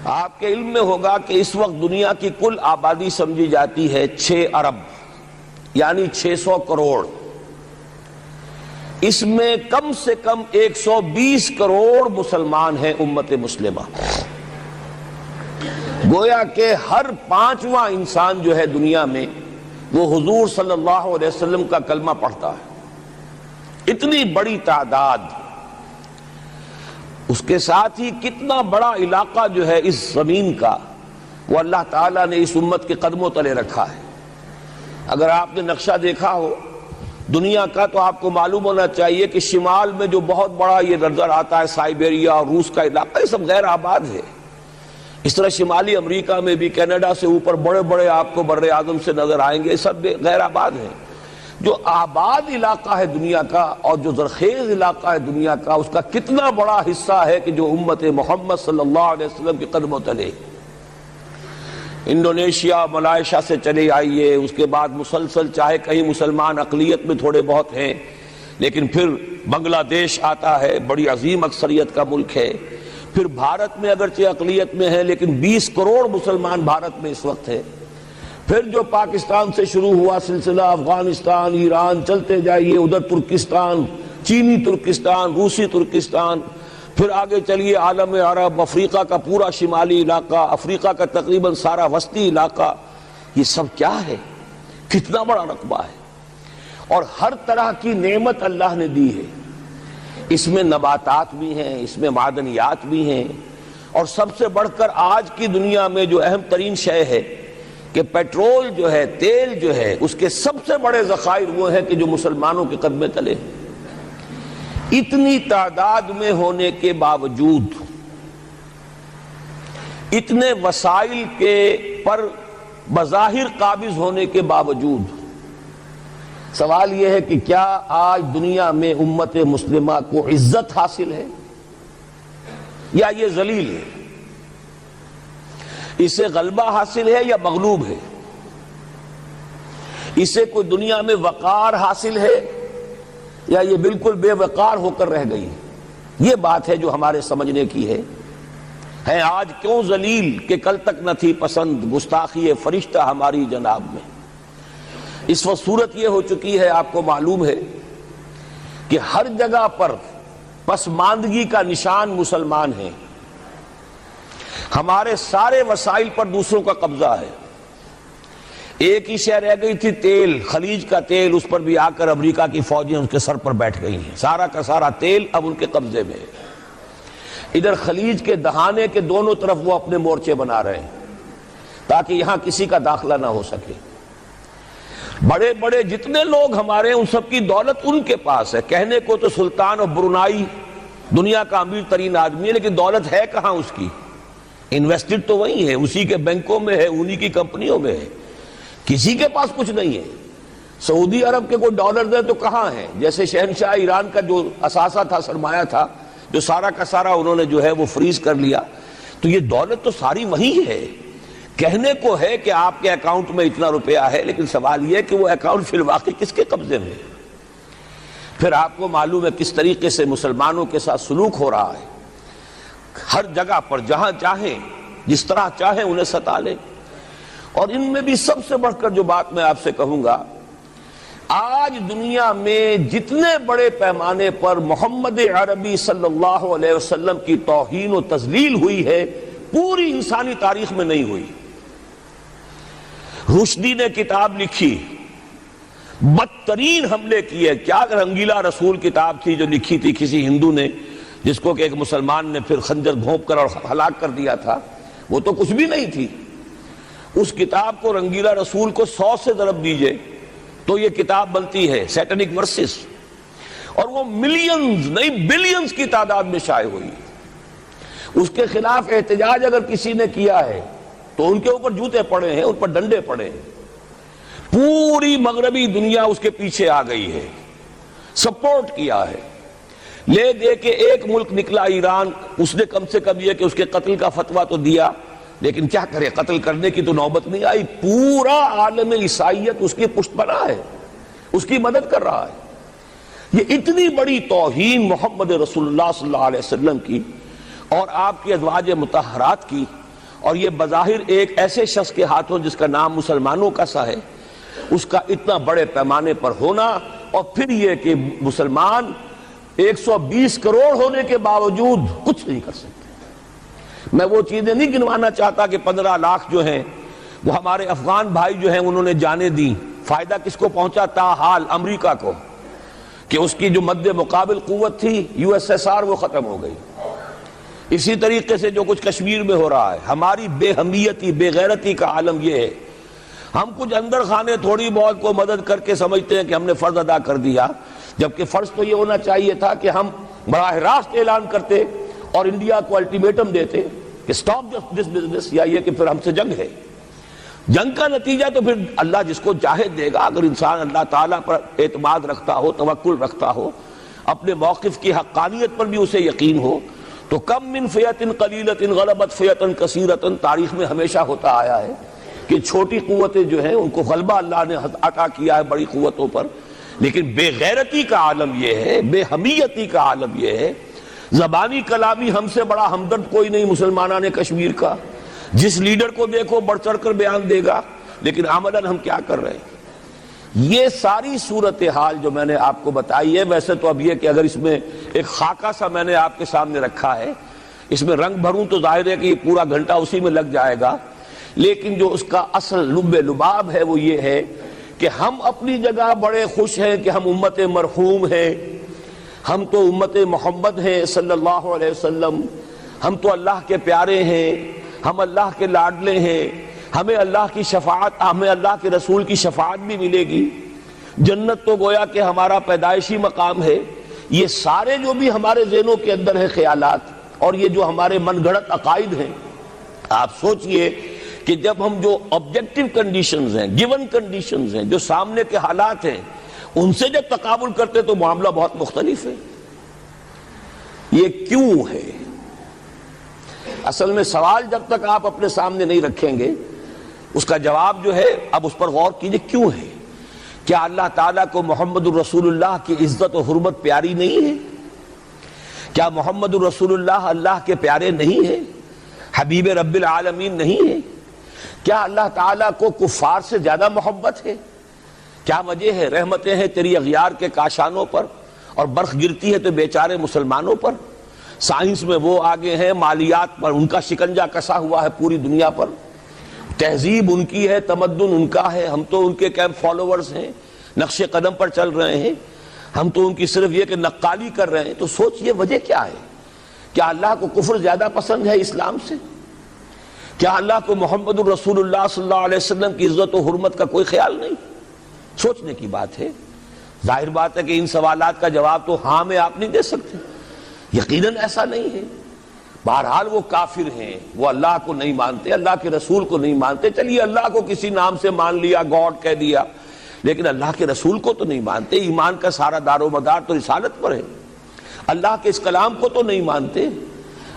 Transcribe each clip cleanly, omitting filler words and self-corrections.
آپ کے علم میں ہوگا کہ اس وقت دنیا کی کل آبادی سمجھی جاتی ہے 6 ارب یعنی 600 کروڑ. اس میں کم سے کم 120 کروڑ مسلمان ہیں امت مسلمہ. گویا کہ ہر 5واں انسان جو ہے دنیا میں وہ حضور صلی اللہ علیہ وسلم کا کلمہ پڑھتا ہے. اتنی بڑی تعداد. اس کے ساتھ ہی کتنا بڑا علاقہ جو ہے اس زمین کا وہ اللہ تعالیٰ نے اس امت کے قدموں تلے رکھا ہے. اگر آپ نے نقشہ دیکھا ہو دنیا کا تو آپ کو معلوم ہونا چاہیے کہ شمال میں جو بہت بڑا یہ نظر آتا ہے سائبیریا اور روس کا علاقہ، یہ سب غیر آباد ہے. اس طرح شمالی امریکہ میں بھی کینیڈا سے اوپر بڑے بڑے آپ کو بر اعظم سے نظر آئیں گے، یہ سب غیر آباد ہیں. جو آباد علاقہ ہے دنیا کا اور جو زرخیز علاقہ ہے دنیا کا، اس کا کتنا بڑا حصہ ہے کہ جو امت محمد صلی اللہ علیہ وسلم کے قدموں تلے. انڈونیشیا ملائیشیا سے چلے آئیے، اس کے بعد مسلسل چاہے کہیں مسلمان اقلیت میں تھوڑے بہت ہیں، لیکن پھر بنگلہ دیش آتا ہے، بڑی عظیم اکثریت کا ملک ہے. پھر بھارت میں اگرچہ اقلیت میں ہے لیکن 20 کروڑ مسلمان بھارت میں اس وقت ہے. پھر جو پاکستان سے شروع ہوا سلسلہ، افغانستان، ایران، چلتے جائیے ادھر ترکستان، چینی ترکستان، روسی ترکستان، پھر آگے چلیے عالم عرب، افریقہ کا پورا شمالی علاقہ، افریقہ کا تقریباً سارا وسطی علاقہ. یہ سب کیا ہے؟ کتنا بڑا رقبہ ہے. اور ہر طرح کی نعمت اللہ نے دی ہے. اس میں نباتات بھی ہیں، اس میں معدنیات بھی ہیں، اور سب سے بڑھ کر آج کی دنیا میں جو اہم ترین شے ہے کہ پیٹرول جو ہے، تیل جو ہے، اس کے سب سے بڑے ذخائر وہ ہیں کہ جو مسلمانوں کے قدمے تلے ہیں. اتنی تعداد میں ہونے کے باوجود، اتنے وسائل کے پر بظاہر قابض ہونے کے باوجود، سوال یہ ہے کہ کیا آج دنیا میں امت مسلمہ کو عزت حاصل ہے یا یہ ذلیل ہے؟ اسے غلبہ حاصل ہے یا مغلوب ہے؟ اسے کوئی دنیا میں وقار حاصل ہے یا یہ بالکل بے وقار ہو کر رہ گئی؟ یہ بات ہے جو ہمارے سمجھنے کی ہے آج کیوں ذلیل کہ کل تک نہ تھی پسند گستاخی فرشتہ ہماری جناب میں. اس وقت صورت یہ ہو چکی ہے، آپ کو معلوم ہے کہ ہر جگہ پر پسماندگی کا نشان مسلمان ہیں. ہمارے سارے وسائل پر دوسروں کا قبضہ ہے. ایک ہی شے رہ گئی تھی تیل، خلیج کا تیل، اس پر بھی آ کر امریکہ کی فوجیں ان کے سر پر بیٹھ گئی ہیں. سارا کا سارا تیل اب ان کے قبضے میں ہے. ادھر خلیج کے دہانے کے دونوں طرف وہ اپنے مورچے بنا رہے ہیں تاکہ یہاں کسی کا داخلہ نہ ہو سکے. بڑے بڑے جتنے لوگ ہمارے ان سب کی دولت ان کے پاس ہے. کہنے کو تو سلطان آف برونائی دنیا کا امیر ترین آدمی ہے، لیکن دولت ہے کہاں اس کی؟ انویسٹڈ تو وہی ہے، اسی کے بینکوں میں ہے، انہی کی کمپنیوں میں ہے. کسی کے پاس کچھ نہیں ہے. سعودی عرب کے کوئی ڈالرز ہیں تو کہاں ہیں؟ جیسے شہنشاہ ایران کا جو اثاثہ تھا، سرمایہ تھا، جو سارا کا سارا انہوں نے جو ہے وہ فریز کر لیا. تو یہ دولت تو ساری وہی ہے. کہنے کو ہے کہ آپ کے اکاؤنٹ میں اتنا روپیہ ہے، لیکن سوال یہ کہ وہ اکاؤنٹ فی الواقع کس کے قبضے میں ہے؟ پھر آپ کو معلوم ہے کس طریقے سے مسلمانوں کے ساتھ سلوک ہو رہا ہے. ہر جگہ پر جہاں چاہیں، جس طرح چاہیں انہیں ستا لیں. اور ان میں بھی سب سے بڑھ کر جو بات میں آپ سے کہوں گا، آج دنیا میں جتنے بڑے پیمانے پر محمد عربی صلی اللہ علیہ وسلم کی توہین و تذلیل ہوئی ہے، پوری انسانی تاریخ میں نہیں ہوئی. رشدی نے کتاب لکھی، بدترین حملے کیے. کیا رنگیلا رسول کتاب تھی جو لکھی تھی کسی ہندو نے، جس کو کہ ایک مسلمان نے پھر خنجر گھونپ کر اور ہلاک کر دیا تھا. وہ تو کچھ بھی نہیں تھی. اس کتاب کو رنگیلا رسول کو 100 سے ضرب دیجئے تو یہ کتاب بنتی ہے سیٹنک ورسز، اور وہ ملینز نہیں بلینز کی تعداد میں شائع ہوئی. اس کے خلاف احتجاج اگر کسی نے کیا ہے تو ان کے اوپر جوتے پڑے ہیں، ان پر ڈنڈے پڑے ہیں. پوری مغربی دنیا اس کے پیچھے آ گئی ہے، سپورٹ کیا ہے. لے دے کے ایک ملک نکلا ایران، اس نے کم سے کم یہ کہ اس کے قتل کا فتویٰ تو دیا، لیکن کیا کرے، قتل کرنے کی تو نوبت نہیں آئی. پورا عالم عیسائیت اس کی پشت بنا ہے، اس کی مدد کر رہا ہے. یہ اتنی بڑی توہین محمد رسول اللہ صلی اللہ علیہ وسلم کی اور آپ کی ازواج مطہرات کی اور یہ بظاہر ایک ایسے شخص کے ہاتھوں جس کا نام مسلمانوں کا سا ہے، اس کا اتنا بڑے پیمانے پر ہونا، اور پھر یہ کہ مسلمان 120 کروڑ ہونے کے باوجود کچھ نہیں کر سکتے۔ میں وہ چیزیں نہیں گنوانا چاہتا کہ 15 لاکھ جو ہیں وہ ہمارے افغان بھائی جو ہیں انہوں نے جانیں دی، فائدہ کس کو پہنچا؟ تاحال امریکہ کو، کہ اس کی جو مد مقابل قوت تھی USSR وہ ختم ہو گئی۔ اسی طریقے سے جو کچھ کشمیر میں ہو رہا ہے، ہماری بے ہمیتی، بے غیرتی کا عالم یہ ہے، ہم کچھ اندر خانے تھوڑی بہت کو مدد کر کے سمجھتے ہیں کہ ہم نے فرض ادا کر دیا، جبکہ فرض تو یہ ہونا چاہیے تھا کہ ہم براہ راست اعلان کرتے اور انڈیا کو الٹیمیٹم دیتے کہ سٹاپ دس بزنس، یا یہ کہ پھر ہم سے جنگ ہے۔ جنگ کا نتیجہ تو پھر اللہ جس کو چاہے دے گا، اگر انسان اللہ تعالیٰ پر اعتماد رکھتا ہو، توکل رکھتا ہو، اپنے موقف کی حقانیت پر بھی اسے یقین ہو، تو کم من فیۃ قلیلۃ غلبت فیۃ کثیرۃ تاریخ میں ہمیشہ ہوتا آیا ہے کہ چھوٹی قوتیں جو ہیں ان کو غلبہ اللہ نے عطا کیا ہے بڑی قوتوں پر، لیکن بے غیرتی کا عالم یہ ہے، بے حمیتی کا عالم یہ ہے، زبانی کلامی ہم سے بڑا ہمدرد کوئی نہیں مسلمانان کشمیر کا، جس لیڈر کو دیکھو بڑھ چڑھ کر بیان دے گا، لیکن عملاً ہم کیا کر رہے ہیں؟ یہ ساری صورتحال جو میں نے آپ کو بتائی ہے، ویسے تو اب یہ کہ اگر اس میں ایک خاکہ سا میں نے آپ کے سامنے رکھا ہے، اس میں رنگ بھروں تو ظاہر ہے کہ یہ پورا گھنٹہ اسی میں لگ جائے گا، لیکن جو اس کا اصل لب لباب ہے وہ یہ ہے کہ ہم اپنی جگہ بڑے خوش ہیں کہ ہم امت مرحوم ہیں، ہم تو امت محمد ہیں صلی اللہ علیہ وسلم، ہم تو اللہ کے پیارے ہیں، ہم اللہ کے لاڈلے ہیں، ہمیں اللہ کی شفاعت، ہمیں اللہ کے رسول کی شفاعت بھی ملے گی، جنت تو گویا کہ ہمارا پیدائشی مقام ہے۔ یہ سارے جو بھی ہمارے ذہنوں کے اندر ہیں خیالات، اور یہ جو ہمارے من گھڑت عقائد ہیں، آپ سوچئے کہ جب ہم جو آبجیکٹیو کنڈیشنز ہیں، گیون کنڈیشنز ہیں، جو سامنے کے حالات ہیں، ان سے جب تقابل کرتے تو معاملہ بہت مختلف ہے۔ یہ کیوں ہے؟ اصل میں سوال جب تک آپ اپنے سامنے نہیں رکھیں گے، اس کا جواب جو ہے اب اس پر غور کیجئے، کیوں ہے؟ کیا اللہ تعالیٰ کو محمد الرسول اللہ کی عزت و حرمت پیاری نہیں ہے؟ کیا محمد الرسول اللہ اللہ کے پیارے نہیں ہیں؟ حبیب رب العالمین نہیں ہے؟ کیا اللہ تعالیٰ کو کفار سے زیادہ محبت ہے؟ کیا وجہ ہے؟ رحمتیں ہیں تیری اغیار کے کاشانوں پر، اور برخ گرتی ہے تو بیچارے مسلمانوں پر۔ سائنس میں وہ آگے ہیں، مالیات پر ان کا شکنجہ کسا ہوا ہے پوری دنیا پر، تہذیب ان کی ہے، تمدن ان کا ہے، ہم تو ان کے کیمپ فالوورز ہیں، نقش قدم پر چل رہے ہیں، ہم تو ان کی صرف یہ کہ نقالی کر رہے ہیں۔ تو سوچئے وجہ کیا ہے؟ کیا اللہ کو کفر زیادہ پسند ہے اسلام سے؟ کیا اللہ کو محمد الرسول اللہ صلی اللہ علیہ وسلم کی عزت و حرمت کا کوئی خیال نہیں؟ سوچنے کی بات ہے۔ ظاہر بات ہے کہ ان سوالات کا جواب تو ہاں میں آپ نہیں دے سکتے، یقیناً ایسا نہیں ہے۔ بہرحال وہ کافر ہیں، وہ اللہ کو نہیں مانتے، اللہ کے رسول کو نہیں مانتے، چلیے اللہ کو کسی نام سے مان لیا، گاڈ کہہ دیا، لیکن اللہ کے رسول کو تو نہیں مانتے۔ ایمان کا سارا دار و مدار تو رسالت پر ہے، اللہ کے اس کلام کو تو نہیں مانتے،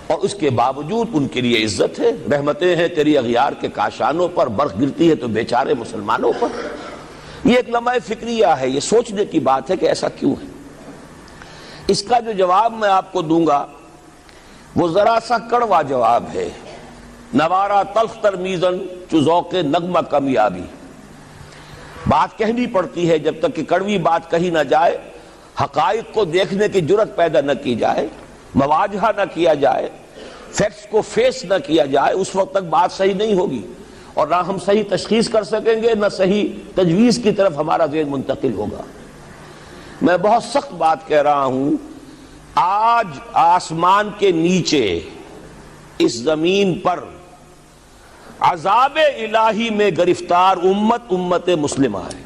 اور اس کے باوجود ان کے لیے عزت ہے۔ رحمتیں ہیں تیری اغیار کے کاشانوں پر، برخ گرتی ہے تو بیچارے مسلمانوں پر۔ یہ ایک لمحہ فکریہ ہے، یہ سوچنے کی بات ہے کہ ایسا کیوں ہے۔ اس کا جو جواب میں آپ کو دوں گا وہ ذرا سا کڑوا جواب ہے۔ نوارا تلخ ترمیزن چو ذوق نغمہ کمیابی، بات کہنی پڑتی ہے جب تک کہ کڑوی بات کہی نہ جائے، حقائق کو دیکھنے کی جرت پیدا نہ کی جائے، مواجہہ نہ کیا جائے، فیکٹس کو فیس نہ کیا جائے، اس وقت تک بات صحیح نہیں ہوگی، اور نہ ہم صحیح تشخیص کر سکیں گے، نہ صحیح تجویز کی طرف ہمارا ذہن منتقل ہوگا۔ میں بہت سخت بات کہہ رہا ہوں، آج آسمان کے نیچے اس زمین پر عذاب الہی میں گرفتار امت مسلمہ ہے۔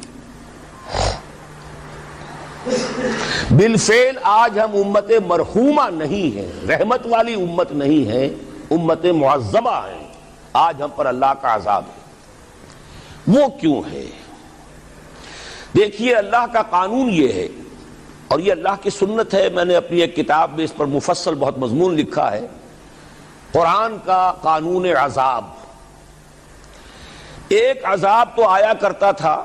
بالفعل آج ہم امت مرحومہ نہیں ہیں، رحمت والی امت نہیں ہے، امت معذبہ ہیں۔ آج ہم پر اللہ کا عذاب ہے۔ وہ کیوں ہے؟ دیکھیے اللہ کا قانون یہ ہے، اور یہ اللہ کی سنت ہے، میں نے اپنی ایک کتاب میں اس پر مفصل بہت مضمون لکھا ہے، قرآن کا قانون عذاب۔ ایک عذاب تو آیا کرتا تھا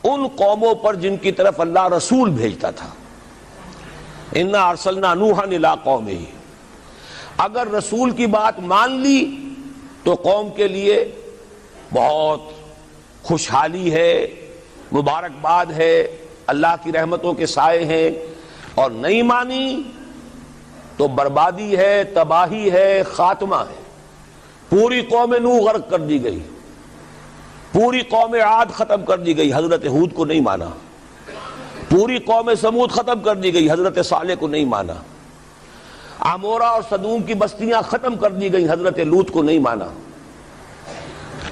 ان قوموں پر جن کی طرف اللہ رسول بھیجتا تھا، اِنَّا أَرْسَلْنَا نُوحًا إِلَىٰ قَوْمِهِ، اگر رسول کی بات مان لی تو قوم کے لیے بہت خوشحالی ہے، مبارکباد ہے، اللہ کی رحمتوں کے سائے ہیں، اور نہیں مانی تو بربادی ہے، تباہی ہے، خاتمہ ہے۔ پوری قوم نوح غرق کر دی گئی، پوری قوم عاد ختم کر دی گئی، حضرت ہود کو نہیں مانا۔ پوری قوم سمود ختم کر دی گئی، حضرت صالح کو نہیں مانا۔ عمورہ اور صدوم کی بستیاں ختم کر دی گئی، حضرت لوط کو نہیں مانا۔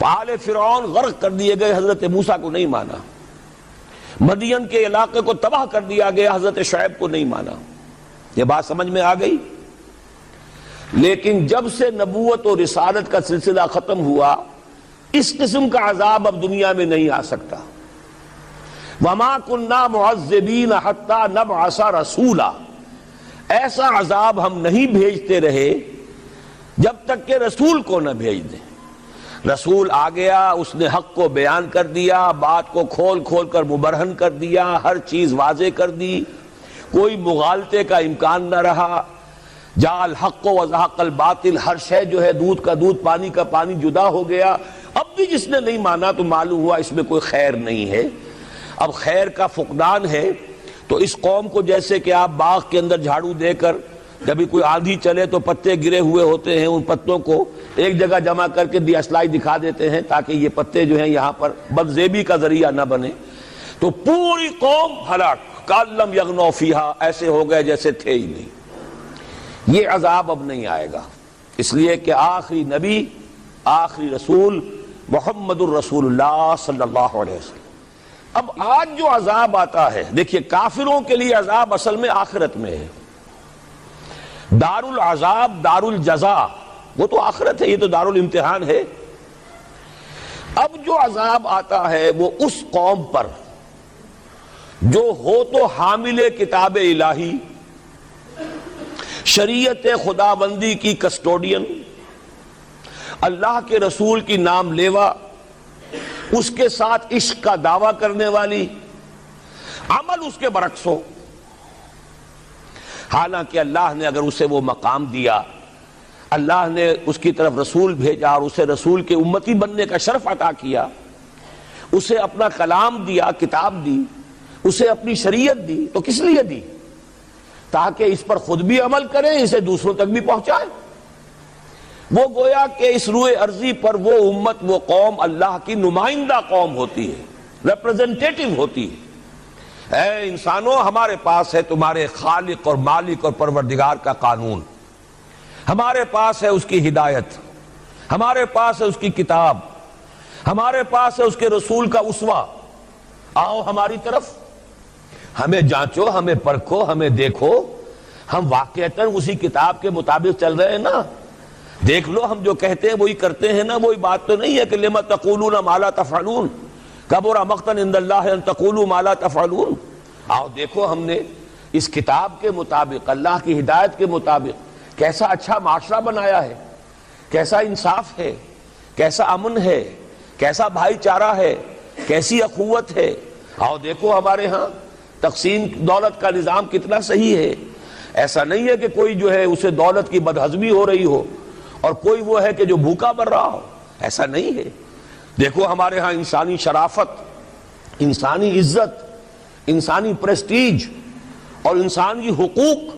آل فرعون غرق کر دیے گئے، حضرت موسیٰ کو نہیں مانا۔ مدین کے علاقے کو تباہ کر دیا گیا، حضرت شعیب کو نہیں مانا۔ یہ بات سمجھ میں آ گئی؟ لیکن جب سے نبوت اور رسالت کا سلسلہ ختم ہوا، اس قسم کا عذاب اب دنیا میں نہیں آ سکتا۔ وَمَا كُنَّا مُعَذِّبِينَ حَتَّى نَبْعَثَ رَسُولًا، ایسا عذاب ہم نہیں بھیجتے رہے جب تک کہ رسول کو نہ بھیج دیں۔ رسول آ گیا، اس نے حق کو بیان کر دیا، بات کو کھول کھول کر مبرہن کر دیا، ہر چیز واضح کر دی، کوئی مغالطے کا امکان نہ رہا۔ جاء الحق وزهق الباطل، ہر شے جو ہے دودھ کا دودھ، پانی کا پانی جدا ہو گیا۔ اب بھی جس نے نہیں مانا تو معلوم ہوا اس میں کوئی خیر نہیں ہے، اب خیر کا فقدان ہے۔ تو اس قوم کو جیسے کہ آپ باغ کے اندر جھاڑو دے کر جبھی کوئی آندھی چلے تو پتے گرے ہوئے ہوتے ہیں، ان پتوں کو ایک جگہ جمع کر کے دیاسلائی دکھا دیتے ہیں تاکہ یہ پتے جو ہیں یہاں پر بدزیبی کا ذریعہ نہ بنے، تو پوری قوم ہلاک، کالم یغنوا فیہا، ایسے ہو گئے جیسے تھے ہی نہیں۔ یہ عذاب اب نہیں آئے گا، اس لیے کہ آخری نبی، آخری رسول محمد الرسول اللہ صلی اللہ علیہ وسلم۔ اب آج جو عذاب آتا ہے، دیکھیے کافروں کے لیے عذاب اصل میں آخرت میں ہے۔ دار العذاب، دار الجزا، وہ تو آخرت ہے، یہ تو دار الامتحان ہے۔ اب جو عذاب آتا ہے وہ اس قوم پر جو ہو تو حامل کتاب الہی، شریعت خداوندی کی کسٹوڈین، اللہ کے رسول کی نام لیوا، اس کے ساتھ عشق کا دعویٰ کرنے والی، عمل اس کے برعکس ہو۔ حالانکہ اللہ نے اگر اسے وہ مقام دیا، اللہ نے اس کی طرف رسول بھیجا اور اسے رسول کے امتی بننے کا شرف عطا کیا، اسے اپنا کلام دیا، کتاب دی، اسے اپنی شریعت دی، تو کس لیے دی؟ تاکہ اس پر خود بھی عمل کریں، اسے دوسروں تک بھی پہنچائیں۔ وہ گویا کہ اس روئے ارضی پر وہ امت، وہ قوم اللہ کی نمائندہ قوم ہوتی ہے، ریپرزنٹیٹو ہوتی ہے۔ اے انسانوں، ہمارے پاس ہے تمہارے خالق اور مالک اور پروردگار کا قانون، ہمارے پاس ہے اس کی ہدایت، ہمارے پاس ہے اس کی کتاب، ہمارے پاس ہے اس کے رسول کا اسوہ۔ آؤ ہماری طرف، ہمیں جانچو، ہمیں پرکھو، ہمیں دیکھو، ہم واقعتاً اسی کتاب کے مطابق چل رہے ہیں نا؟ دیکھ لو، ہم جو کہتے ہیں وہی کرتے ہیں نا؟ وہی بات تو نہیں ہے کہ لما تقولون ما لا تفعلون، کبر مقتا عند اللہ ان تقولوا ما لا تفعلون۔ آؤ دیکھو، ہم نے اس کتاب کے مطابق، اللہ کی ہدایت کے مطابق کیسا اچھا معاشرہ بنایا ہے، کیسا انصاف ہے، کیسا امن ہے، کیسا بھائی چارہ ہے، کیسی اخوت ہے۔ آؤ دیکھو ہمارے ہاں تقسیم دولت کا نظام کتنا صحیح ہے۔ ایسا نہیں ہے کہ کوئی جو ہے اسے دولت کی بدہضمی ہو رہی ہو اور کوئی وہ ہے کہ جو بھوکا مر رہا ہو، ایسا نہیں ہے۔ دیکھو ہمارے ہاں انسانی شرافت، انسانی عزت، انسانی پریسٹیج اور انسانی حقوق